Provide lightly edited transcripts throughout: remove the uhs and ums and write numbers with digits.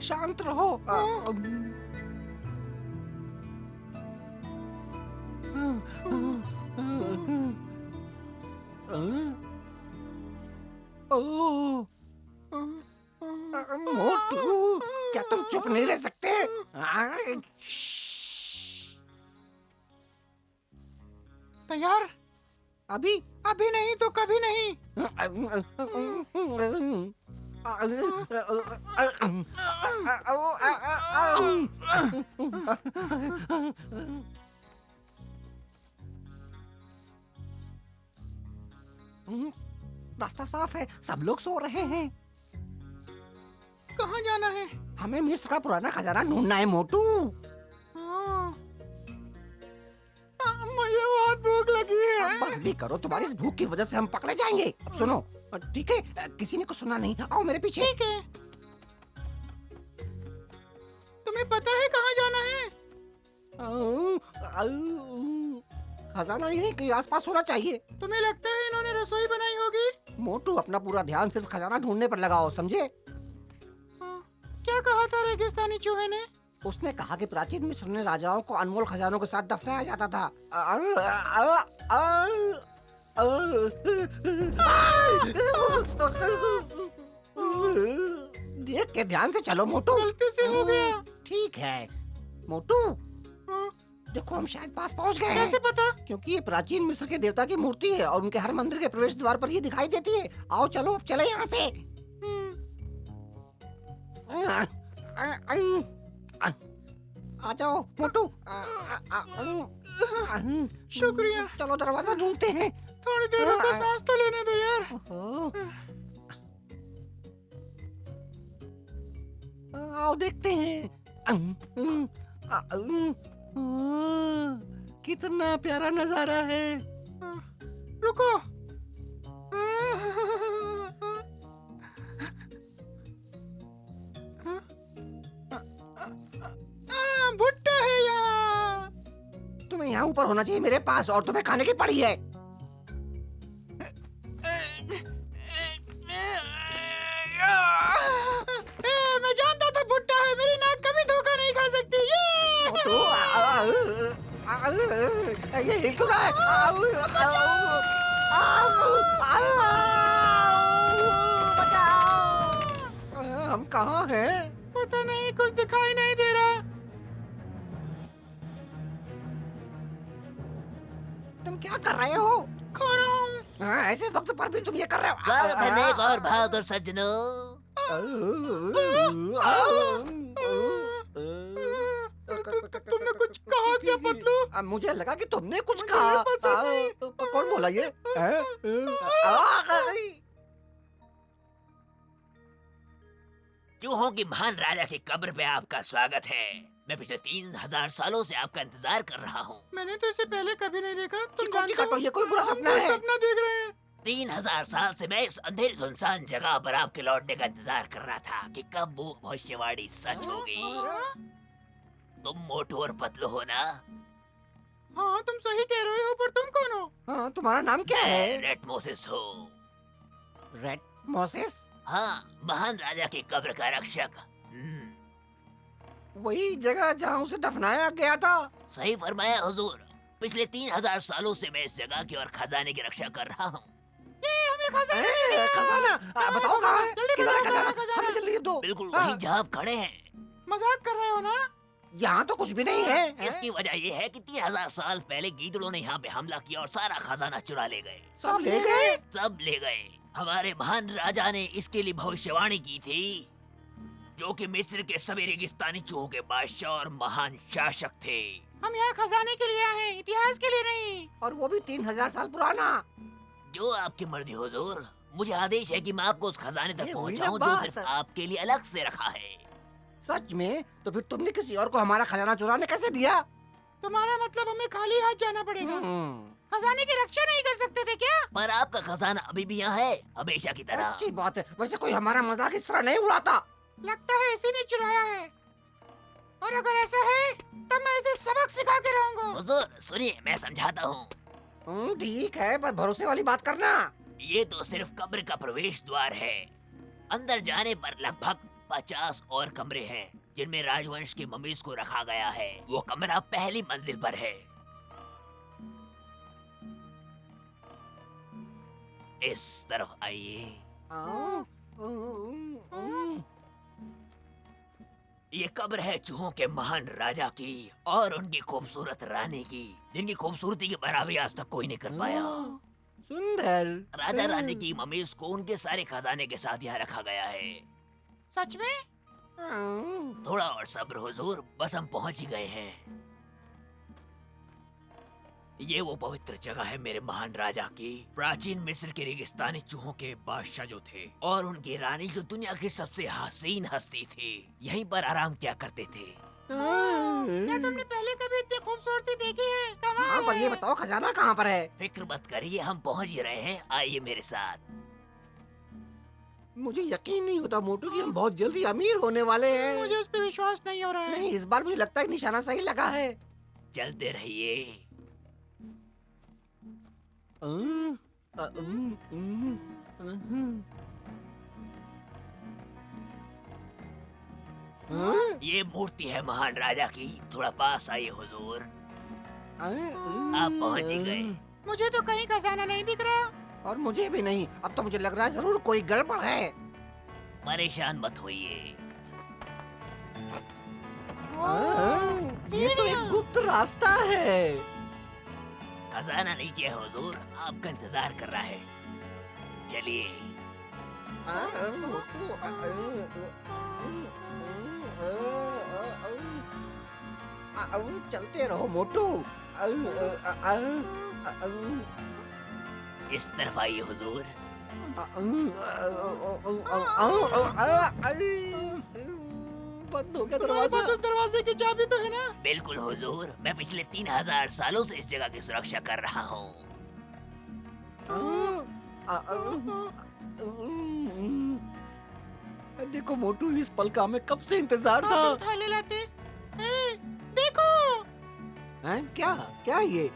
शांत रहो। मोटू, क्या तुम चुप नहीं रह सकते? तैयार? अभी अभी नहीं तो कभी नहीं। रास्ता साफ है, सब लोग सो रहे हैं। कहाँ जाना है? हमें मिस्र का पुराना खजाना ढूंढना है मोटू। मुझे बहुत भूख लगी है। बस भी करो, तुम्हारी इस भूख की वजह से हम पकड़े जाएंगे। अब सुनो, ठीक है? किसी ने कुछ सुना नहीं, आओ मेरे पीछे। ठीक है। तुम्हें पता है कहाँ जाना है? खजाना यहीं कहीं आसपास होना चाहिए। तुम्हें लगता है इन्होंने रसोई बनाई होगी? मोटू, अपना पूरा ध्यान सिर्फ खजाना ढूंढने पर लगाओ, समझे? क्या कहा था रेगिस्तानी चूहे ने? उसने कहा कि प्राचीन मिस्र में राजाओं को अनमोल खजानों के साथ दफनाया जाता था। देख के ध्यान से चलो मोटू। गलती से हो गया। ठीक है मोटू, देखो हम शायद पास पहुंच गए हैं। कैसे पता? क्योंकि ये प्राचीन मिस्र के देवता की मूर्ति है और उनके हर मंदिर के प्रवेश द्वार पर ये दिखाई देती है। आओ चलो, अब चले यहाँ से। आ जाओ मोटू। शुक्रिया। चलो दरवाजा ढूंढते हैं। थोड़ी देर रुको, सांस तो लेने दो यार। आओ देखते हैं। कितना प्यारा नजारा है। रुको। भुट्टा है यहाँ। तुम्हें यहाँ ऊपर होना चाहिए मेरे पास, और तुम्हें खाने की पड़ी है। मैं जानता था भुट्टा है। मेरी नाक कभी धोखा नहीं खा सकती। ये हिल क्यों रहा है? हम कहाँ हैं? पता नहीं, कुछ दिखाई नहीं दे रहा। तुम क्या कर रहे हो? खा रहा हूँ। ऐसे वक्त पर भी तुम ये कर रहे हो? धनेक और बहादुर सज्जनों, तुमने कुछ कहा क्या पतलू? मुझे लगा कि तुमने कुछ कहा। कौन बोला ये? चूहों की महान राजा की कब्र पे आपका स्वागत है। मैं पिछले 3000 सालों से आपका इंतजार कर रहा हूँ। मैंने तो इसे पहले कभी नहीं देखा। तुम चिकोटी काटो, ये कोई बुरा सपना है। सपना देख रहे हैं। 3000 साल से मैं इस अंधेरी सुनसान जगह पर आपके लौटने का इंतजार कर रहा था कि कब वो भविष्यवाणी सच होगी। तुम मोटू और पतलू हो ना? हाँ, तुम सही कह रहे हो, पर तुम कौन हो? हाँ, तुम्हारा नाम क्या है? रेड मोसेस हो। Red Moses? हाँ, महान राजा की कब्र का रक्षक। वही जगह जहाँ उसे दफनाया गया था। सही फरमाया हुजूर। पिछले 3000 सालों से मैं इस जगह की और खजाने की रक्षा कर रहा हूँ। खजाना बताओ कहाँ है? किधर है खजाना? हमें जल्दी दो। बिल्कुल वहीं जहाँ आप खड़े हैं। मजाक कर रहे हो ना? यहाँ तो कुछ भी नहीं है। इसकी वजह ये है कि 3000 साल पहले गीदड़ों ने यहाँ पे हमला किया और सारा खजाना चुरा ले गए। सब ले गए? सब ले गए। हमारे महान राजा ने इसके लिए भविष्यवाणी की थी, जो कि मिस्र के सभी रेगिस्तानी चूहों के बादशाह और महान शासक थे। हम यहाँ खजाने के लिए आए हैं, इतिहास के लिए नहीं। और वो भी 3000 साल पुराना। जो आपकी मर्जी हुजूर। मुझे आदेश है कि मैं आपको उस खजाने तक ये पहुँचाऊँ वही ना जो बात सिर्फ है। आपके लिए अलग से रखा है। सच में? तो फिर तुमने किसी और को हमारा खजाना चुराने कैसे दिया? तुम्हारा मतलब हमें खाली हाथ जाना पड़ेगा? खजाने की रक्षा नहीं कर सकते थे क्या? पर आपका खजाना अभी भी यहाँ है, हमेशा की तरह। अच्छी बात है। वैसे कोई हमारा मजाक इस तरह नहीं उड़ाता। लगता है इसी ने चुराया है, और अगर ऐसा है तो मैं इसे सबक सिखा के रहूंगा। हुजूर सुनिए, मैं समझाता हूँ। ठीक है, पर भरोसे वाली बात करना। ये तो सिर्फ कब्र का प्रवेश द्वार है। अंदर जाने पर लगभग 50 और कमरे हैं जिनमें राजवंश की मम्मीज को रखा गया है। वो कमरा पहली मंजिल पर है। इस तरफ आइए। ये कब्र है चूहों के महान राजा की और उनकी खूबसूरत रानी की, जिनकी खूबसूरती की बराबरी आज तक कोई नहीं कर पाया। सुंदर। राजा रानी की मम्मीज को उनके सारे खजाने के साथ यहाँ रखा गया है। सच में? थोड़ा और सब्र हुजूर, बस हम पहुंच ही गए हैं। ये वो पवित्र जगह है मेरे महान राजा की। प्राचीन मिस्र के रेगिस्तानी चूहों के बादशाह जो थे और उनकी रानी जो दुनिया की सबसे हसीन हस्ती थी, यहीं पर आराम किया करते थे। क्या तुमने पहले कभी इतनी खूबसूरती देखी है? कमाल हाँ, पर है। ये बताओ खजाना कहाँ पर है? फिक्र मत करिए, हम पहुंच ही रहे हैं। आइए मेरे साथ। मुझे यकीन नहीं होता मोटू कि हम बहुत जल्दी अमीर होने वाले हैं। मुझे उस पे विश्वास नहीं हो रहा है। नहीं, इस बार मुझे लगता है कि निशाना सही लगा है। चलते रहिए। ये मूर्ति है महान राजा की। थोड़ा पास आइए हुजूर। आप पहुंच ही गए। मुझे तो कहीं खजाना नहीं दिख रहा। और मुझे भी नहीं। अब तो मुझे लग रहा है जरूर कोई गड़बड़ है। परेशान मत होइए। ये तो एक गुप्त रास्ता है। खजाना नीचे है हुजूर, आपका इंतजार कर रहा है। चलिए। चलते रहो मोटू। इस तरफ आइए हुजूर। बंद हो गया तुम्हारे पास दरवाजा। उस दरवाजे की चाबी तो है ना? बिल्कुल हुजूर, मैं पिछले 3000 सालों से इस जगह की सुरक्षा कर रहा हूँ। देखो मोटू, इस पल का हमें कब से इंतजार था। काश थाले लाते। ए, देखो। हैं? क्या क्या ये?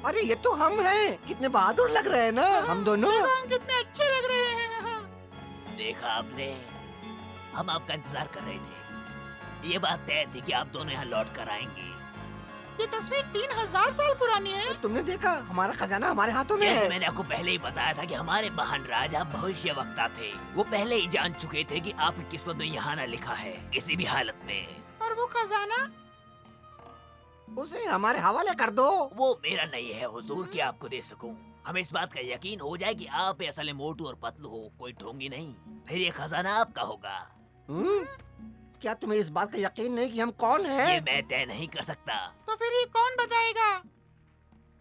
अरे ये तो हम हैं। कितने बहादुर लग रहे हैं ना हम दोनों। देखो हम कितने अच्छे लग रहे हैं। देखा आपने, हम आपका इंतजार कर रहे थे। ये बात तय थी कि आप दोनों यहाँ लौट कर आएंगे। ये तस्वीर 3000 साल पुरानी है। तुमने देखा, हमारा खजाना हमारे हाथों में जैसे है। मैंने आपको पहले ही बताया था कि हमारे महान राजा भविष्य वक्ता थे। वो पहले ही जान चुके थे कि आपकी किस्मत में यहाँ आना लिखा है किसी भी हालत में। और वो खजाना? उसे हमारे हवाले कर दो। वो मेरा नहीं है हुजूर कि आपको दे सकूं। हमें इस बात का यकीन हो जाए कि आप असल में मोटू और पतलू हो, कोई ढोंगी नहीं। फिर ये खजाना आपका होगा। क्या तुम्हें इस बात का यकीन नहीं कि हम कौन हैं? ये मैं तय नहीं कर सकता। तो फिर ये कौन बताएगा?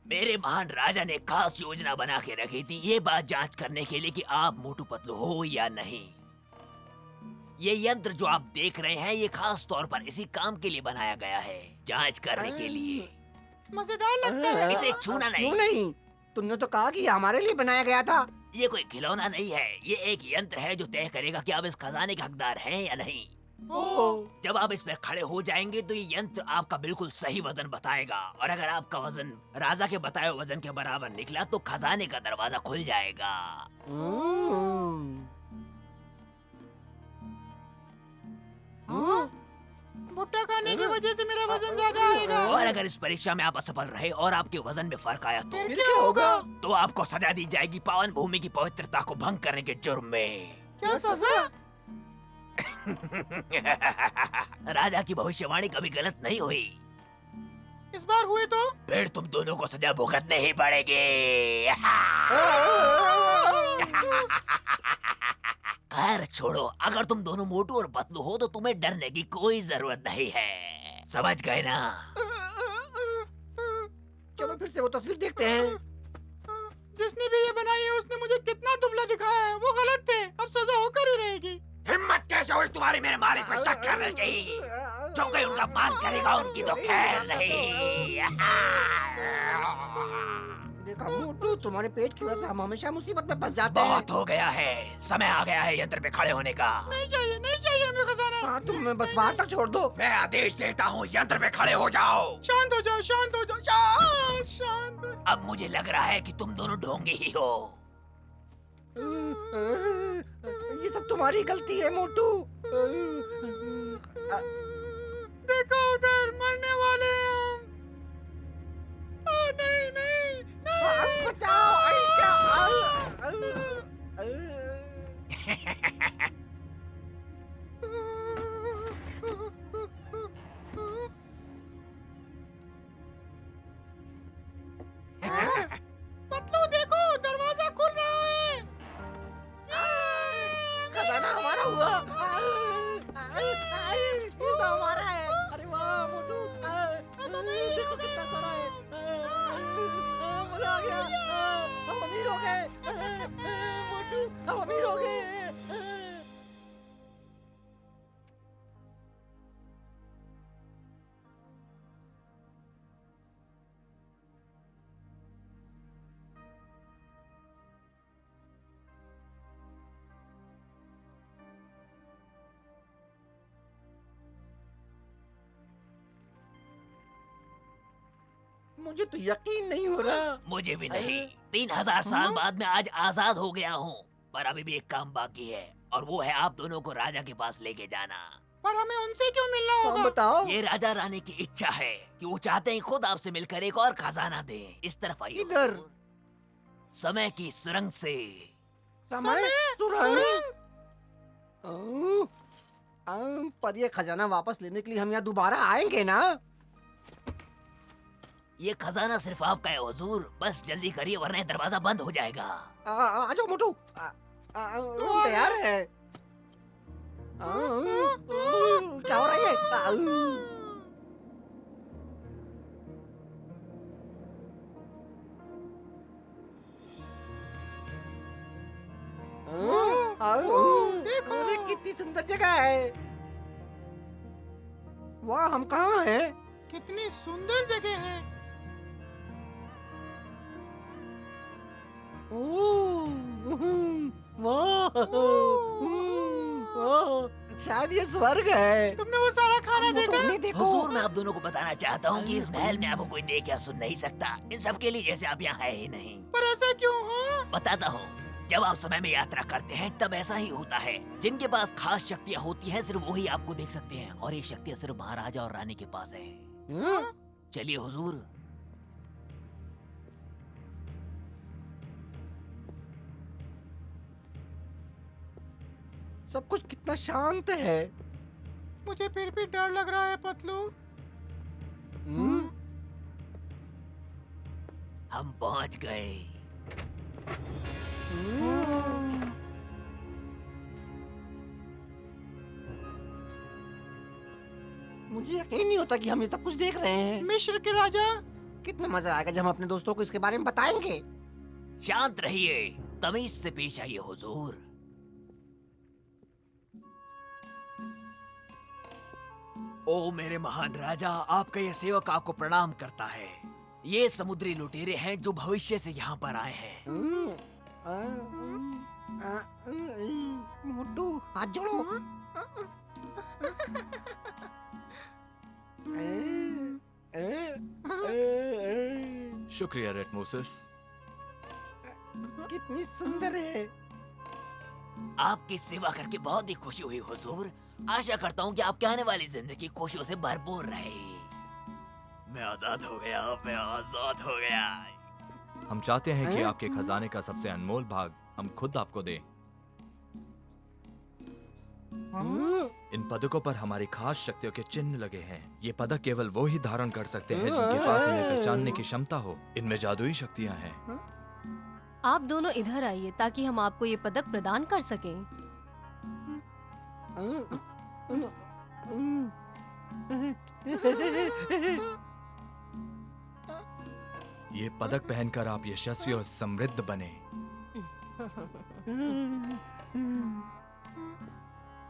मेरे महान राजा ने खास योजना बना के रखी थी, ये बात जांच करने के लिए कि आप मोटू पतलू हो या नहीं। ये यंत्र जो आप देख रहे हैं, ये खास तौर पर इसी काम के लिए बनाया गया है, जांच करने के लिए। मजेदार लगता है। इसे छूना नहीं। क्यों नहीं? तुमने तो कहा कि ये हमारे लिए बनाया गया था। ये कोई खिलौना नहीं है, ये एक यंत्र है जो तय करेगा कि आप इस खजाने के हकदार हैं या नहीं। जब आप इस पर खड़े हो जाएंगे तो ये यंत्र आपका बिल्कुल सही वजन बताएगा, और अगर आपका वजन राजा के बताए वजन के बराबर निकला तो खजाने का दरवाजा खुल जाएगा। भुट्टा खाने की वजह से मेरा वजन ज्यादा आएगा। और अगर इस परीक्षा में आप असफल रहे और आपके वजन में फर्क आया तो फिर क्या होगा? तो आपको सजा दी जाएगी पावन भूमि की पवित्रता को भंग करने के जुर्म में। क्या सजा? राजा की भविष्यवाणी कभी गलत नहीं हुई। इस बार हुए तो? फिर तुम दोनों को सजा भुगतने ही पड़ेगी। खैर छोड़ो, अगर तुम दोनों मोटू और पतलू हो तो तुम्हें डरने की कोई जरूरत नहीं है। समझ गए ना? चलो फिर से वो तस्वीर देखते हैं। जिसने भी ये बनाई है उसने मुझे कितना दुबला दिखाया है। वो गलत थे, अब सजा होकर ही रहेगी। हिम्मत कैसे हुई तुम्हारी मेरे मालिक पर शक करने की? जो कोई उनका मान करेगा उनकी तो खैर नहीं। देखा मोटू, तुम्हारे पेट की वजह से हम हमेशा मुसीबत में फंस जाते हैं। बहुत हो गया है, समय आ गया है यंत्र पे खड़े होने का। नहीं चाहिए हमें खजाना। हाँ, तुम्हें बस बाहर तक छोड़ दो। मैं आदेश देता हूँ, यंत्र पे खड़े हो जाओ। शांत हो जाओ, शांत। अब मुझे लग रहा है कि तुम दोनों ढोंगे ही हो। ये सब तुम्हारी गलती है मोटू। देखो उधर मरने वाले हैं हम। नहीं नहीं नहीं। बचाओ। अरे क्या? पतलू देखो दरवाजा खुल रहा है। खजाना हमारा हुआ। ये तो हमारा है। अरे वाह मोटू, देखो कितना सारा है। मजा आ गया। हम अमीर हो गए। मोटू हम अमीर हो गए। मुझे तो यकीन नहीं हो रहा। मुझे भी नहीं। 3000 साल बाद मैं आज आजाद हो गया हूँ, पर अभी भी एक काम बाकी है, और वो है आप दोनों को राजा के पास लेके जाना। पर हमें उनसे क्यों मिलना हम होगा? बताओ। ये राजा रानी की इच्छा है कि वो चाहते हैं खुद आपसे मिलकर एक और खजाना दें। इस तरफ आइए। किधर? समय की सुरंग से। समय सुरंग। पर ये खजाना वापस लेने के लिए हम यहाँ दोबारा आएंगे ना? ये खजाना सिर्फ आपका है हुजूर, बस जल्दी करिए वरना ये दरवाजा बंद हो जाएगा। आ जाओ मोटू। हम तैयार है। क्या हो रहा है ये? देखो अरे कितनी सुंदर जगह है। वाह हम कहाँ हैं? कितनी सुंदर जगह है। शायद ये स्वर्ग है। तुमने वो सारा खाना देखा? नहीं देखो। हुजूर मैं आप दोनों को बताना चाहता हूँ कि इस महल में आपको कोई देख या सुन नहीं सकता। इन सब के लिए जैसे आप यहाँ है ही नहीं। पर ऐसा क्यों है? बताता हूँ। जब आप समय में यात्रा करते हैं तब ऐसा ही होता है। जिनके पास खास शक्तियाँ होती हैं सिर्फ वही आपको देख सकते हैं, और ये शक्तियाँ सिर्फ महाराजा और रानी के पास है। चलिए हुजूर। सब कुछ कितना शांत है। मुझे फिर भी डर लग रहा है पतलू। हम पहुँच गए। मुझे यकीन नहीं होता कि हम ये सब कुछ देख रहे हैं। मिस्र के राजा। कितना मजा आएगा जब हम अपने दोस्तों को इसके बारे में बताएंगे। शांत रहिए, तमीज से पेश आइए हुजूर। ओ मेरे महान राजा, आपका यह सेवक आपको प्रणाम करता है। ये समुद्री लुटेरे हैं जो भविष्य से यहाँ पर आए हैं। मोटू हाथ जोड़ो। शुक्रिया रेटमोसिस। कितनी सुंदर है। आपकी सेवा करके बहुत ही खुशी हुई हुजूर। आशा करता हूँ कि आपके आने वाली जिंदगी खुशियों से भरपूर रहे। मैं आजाद हो गया, मैं आजाद हो गया। हम चाहते हैं कि आपके खजाने का सबसे अनमोल भाग हम खुद आपको दें। इन पदकों पर हमारी खास शक्तियों के चिन्ह लगे हैं। ये पदक केवल वो ही धारण कर सकते हैं जिनके पास इन्हें पहचानने की क्षमता हो। इनमें जादुई शक्तियाँ हैं। आप दोनों इधर आइए ताकि हम आपको ये पदक प्रदान कर सकें। ये पदक पहनकर आप यशस्वी और समृद्ध बने।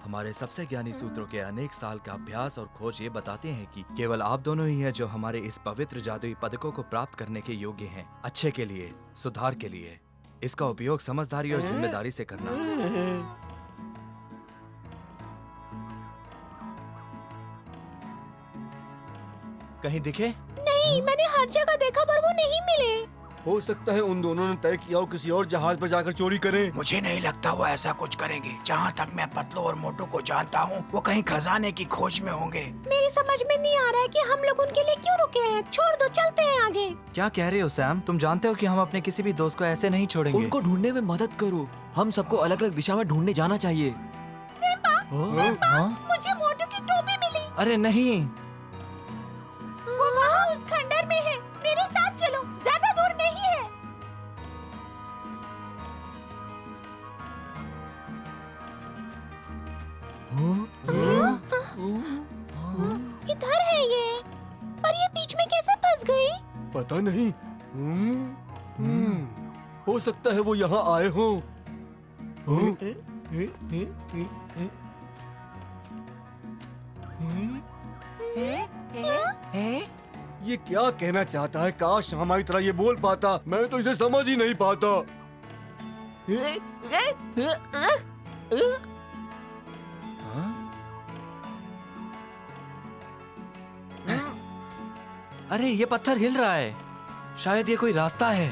हमारे सबसे ज्ञानी सूत्रों के अनेक साल का अभ्यास और खोज ये बताते हैं कि केवल आप दोनों ही हैं जो हमारे इस पवित्र जादुई पदकों को प्राप्त करने के योग्य हैं। अच्छे के लिए, सुधार के लिए। इसका उपयोग समझदारी और जिम्मेदारी से करना। कहीं दिखे? नहीं, मैंने हर जगह देखा पर वो नहीं मिले। हो सकता है उन दोनों ने तय किया हो किसी और जहाज पर जाकर चोरी करें। मुझे नहीं लगता वो ऐसा कुछ करेंगे। जहाँ तक मैं पतलू और मोटू को जानता हूँ, वो कहीं खजाने की खोज में होंगे। मेरी समझ में नहीं आ रहा है कि हम लोग उनके लिए क्यों रुके हैं। छोड़ दो, चलते हैं आगे। क्या कह रहे हो सैम? तुम जानते हो कि हम अपने किसी भी दोस्त को ऐसे नहीं छोड़ेंगे। उनको ढूंढने में मदद करो। हम सबको अलग अलग दिशा में ढूंढने जाना चाहिए। हाँ? मुझे मोटू की टोपी मिली। अरे नहीं, वो वहाँ उस खंडर में है। मेरे साथ चलो, ज्यादा दूर नहीं है। इधर है ये, पर ये बीच में कैसे फंस गई? पता नहीं। हो सकता है वो यहाँ आए हों। ये क्या कहना चाहता है? काश हमारी तरह ये बोल पाता। मैं तो इसे समझ ही नहीं पाता। अरे ये पत्थर हिल रहा है। शायद ये कोई रास्ता है।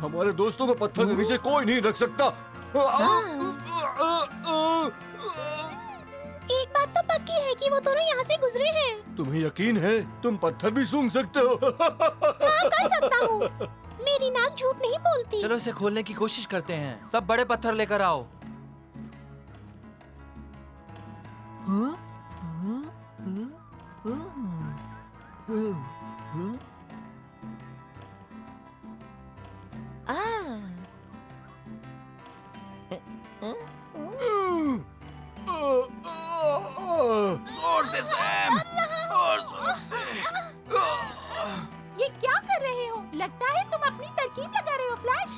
हमारे दोस्तों को पत्थर के नीचे कोई नहीं रख सकता। एक बात तो पक्की है कि वो दोनों यहाँ से गुजरे हैं। तुम्हें यकीन है? तुम पत्थर भी सूंघ सकते हो। हाँ, कर सकता हूँ। मेरी नाक झूठ नहीं बोलती। चलो इसे खोलने की कोशिश करते हैं। सब बड़े पत्थर लेकर आओ। जोर से सैम, और जोर से। ये क्या कर रहे हो? लगता है तुम अपनी तरकीब लगा रहे हो, फ्लैश।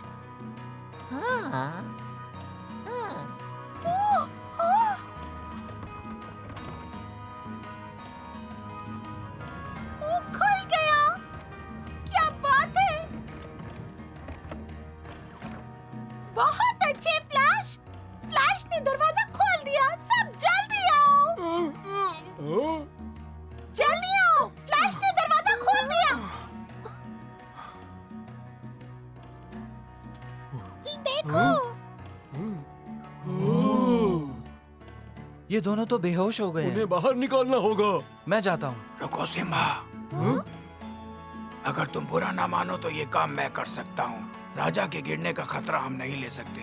वो खुल गया। क्या बात है! बहुत अच्छे फ्लैश। फ्लैश ने दरवाजा खोल दिया। सब जल्दी आओ, जल्दी आओ। फ्लैश ने दरवाजा खोल दिया। देखो, ये दोनों तो बेहोश हो गए हैं। उन्हें बाहर निकालना होगा। मैं जाता हूँ। रुको सिम्बा, अगर तुम बुरा ना मानो तो ये काम मैं कर सकता हूँ। राजा के गिरने का खतरा हम नहीं ले सकते।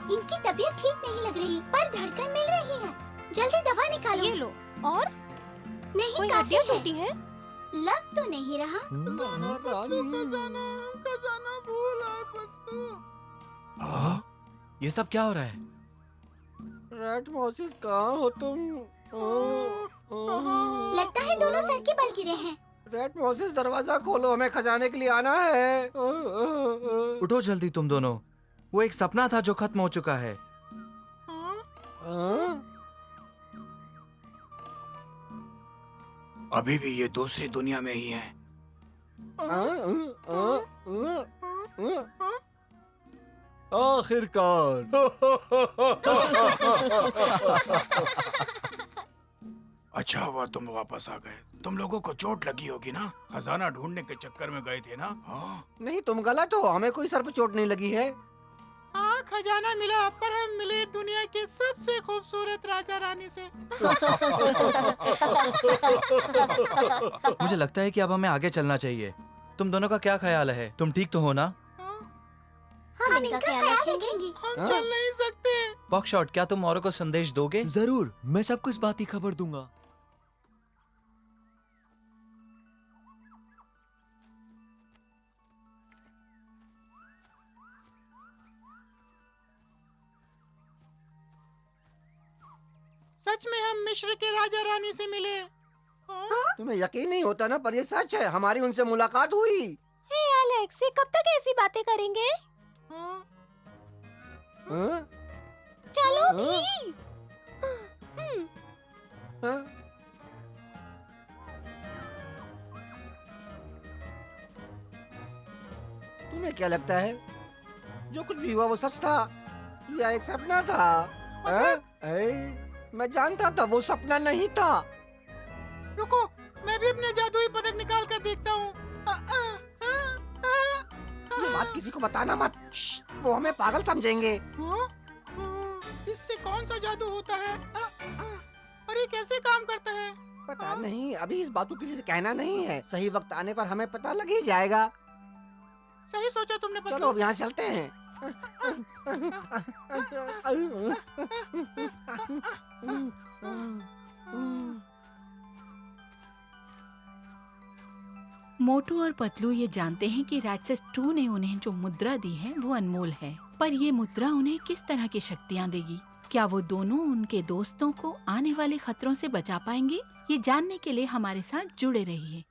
इनकी तबीयत ठीक नहीं लग रही, पर धड़कन मिल रही है। जल्दी दवा निकालो। ये लो। और नहीं, कोई काफी हड्डियाँ है। टूटी है? लग तो नहीं रहा। ये सब क्या हो रहा है? रेड मोसेस कहाँ हो तुम? लगता है दोनों सर के बल गिरे हैं। रेड मोसेस, दरवाजा खोलो, हमें खजाने के लिए आना है। उठो जल्दी तुम दोनों। वो एक सपना था जो खत्म हो चुका है। अभी भी ये दूसरी दुनिया में ही है। आखिरकार। अच्छा हुआ तुम वापस आ गए। तुम लोगों को चोट लगी होगी ना? खजाना ढूंढने के चक्कर में गए थे ना? हाँ? नहीं, तुम गलत हो। हमें कोई सर पे चोट नहीं लगी है। हाँ, खजाना मिला, पर हम मिले दुनिया के सबसे खूबसूरत राजा रानी से। मुझे लगता है कि अब हमें आगे चलना चाहिए। तुम दोनों का क्या ख्याल है? तुम ठीक तो हो ना? हम इनका ख्याल रखेंगे। हम चल नहीं सकते। बॉक्सशॉट, क्या तुम औरों को संदेश दोगे? जरूर, मैं सबको इस बात की खबर दूंगा। सच में हम मिस्र के राजा रानी से मिले। तुम्हें यकीन नहीं होता ना, पर ये सच है। हमारी उनसे मुलाकात हुई। हे एलेक्स, ये कब तक ऐसी बातें करेंगे? हाँ? चलो हाँ? भी। हाँ? तुम्हें क्या लगता है जो कुछ भी हुआ वो सच था या एक सपना था? मैं जानता था वो सपना नहीं था। रुको, मैं भी अपने जादुई पदक निकाल कर देखता हूँ। ये बात किसी को बताना मत। वो हमें पागल समझेंगे। इससे कौन सा जादू होता है? और ये कैसे काम करता है? पता नहीं, अभी इस बात को किसी से कहना नहीं है। सही वक्त आने पर हमें पता लग ही जाएगा। सही सोचा तुमने पतलू। चलो अब यहाँ चलते हैं। मोटू और पतलू ये जानते हैं कि राक्षस 2 ने उन्हें जो मुद्रा दी है वो अनमोल है, पर ये मुद्रा उन्हें किस तरह की शक्तियाँ देगी? क्या वो दोनों उनके दोस्तों को आने वाले खतरों से बचा पाएंगे? ये जानने के लिए हमारे साथ जुड़े रहिए।